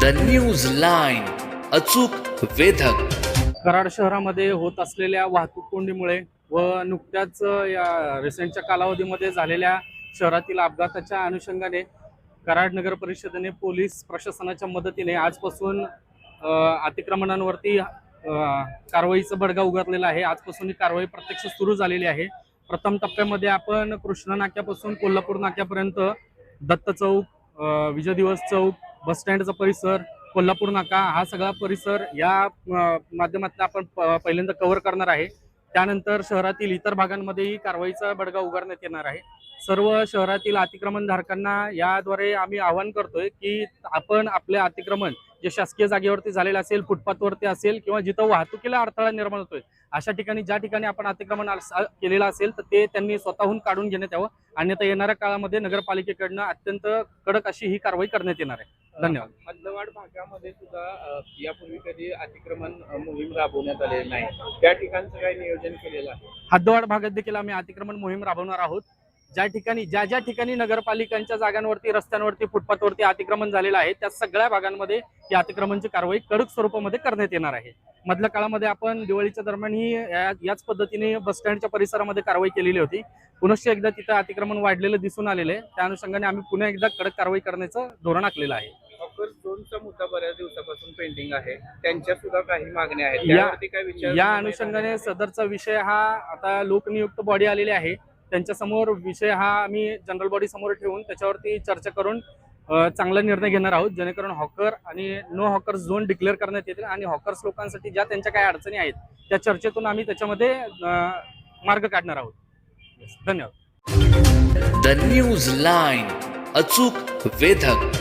News line, अचूक वेधक. कराड शहरामध्ये होत असलेल्या वाहतूक कोंडीमुळे व नुकत्याच या रिसेंटच्या कालावधीमध्ये झालेल्या शहरातील अपघाताच्या अनुषंगाने कराड नगर परिषदेने पोलीस प्रशासनाच्या मदतीने आजपासून अतिक्रमणांवरती कारवाईचा बडगा उगारलेला आहे. आजपासून ही कारवाई प्रत्यक्ष सुरू झालेली आहे. प्रथम टप्प्यामध्ये आपण कृष्णा नाक्यापासून कोल्हापूर नाक्यापर्यंत दत्त चौक, विजय दिवस चौक, बस स्टँडचा परिसर, कोल्हापूर नाका हा सगळा परिसर या माध्यमातून आपण पहिल्यांदा कव्हर करणार आहे. त्यानंतर शहरातील इतर भागांमध्येही कारवाईचा बडगा उगारण्यात येणार आहे. सर्व शहरातील अतिक्रमणधारकांना याद्वारे आम्ही आवाहन करतोय की आपण आपले अतिक्रमण जे शासकीय जागेवरती झालेलं असेल, फुटपाथवरती असेल किंवा जिथं वाहतुकीला अडथळा निर्माण होतोय अशा ठिकाणी ज्या ठिकाणी आपण अतिक्रमण केलेलं असेल तर ते त्यांनी स्वतःहून काढून घेण्यात यावं. अन्यथा येणाऱ्या काळामध्ये नगरपालिकेकडनं अत्यंत कडक अशी ही कारवाई करण्यात येणार आहे. धन्यवाद. हद्दवाढ भागामध्ये सुद्धा यापूर्वी कधी अतिक्रमण मोहीम राबवण्यात आलेली नाही, त्या ठिकाणचं काही नियोजन केलेलं आहे? हद्दवाढ भागात देखील आम्ही अतिक्रमण मोहीम राबवणार आहोत. ज्या ठिकाणी नगरपालिकांच्या जागांवरती, रस्त्यांवरती, फुटपाथवरती अतिक्रमण झालेलं आहे त्या सगळ्या भागांमध्ये ही अतिक्रमणची कारवाई कडक स्वरूपामध्ये करण्यात येणार आहे. मधल्या काळामध्ये आपण दिवाळीच्या दरम्यान ही याच पद्धतीने बस स्टँडच्या परिसरामध्ये कारवाई केलेली होती. पुनश्च एकदा तिथं अतिक्रमण वाढलेलं दिसून आलेलं आहे. त्या अनुषंगाने आम्ही पुन्हा एकदा कडक कारवाई करण्याचं धोरण आखलेलं आहे. हॉकर झोनचा मुद्दा बऱ्याच दिवसापासून पेंडिंग आहे, त्यांच्या सुद्धा काही मागण्या आहेत, त्यावरती काय विचार? या अनुषंगाने सदरचा विषय हा आता लोकनियुक्त बॉडी आलेली आहे त्यांच्या समोर विषय हा आम्ही जनरल बॉडी समोर ठेवून त्याच्यावरती चर्चा करून चांगला निर्णय घेणार आहोत, जेणेकरून हॉकर आणि नो हॉकर झोन डिक्लेअर करण्यात येतील आणि हॉकर्स लोकांसाठी ज्या त्यांच्या काही अडचणी आहेत त्या चर्चेतून आम्ही त्याच्यामध्ये मार्ग काढणार आहोत. धन्यवाद. न्यूज लाईन, अचूक वेधक.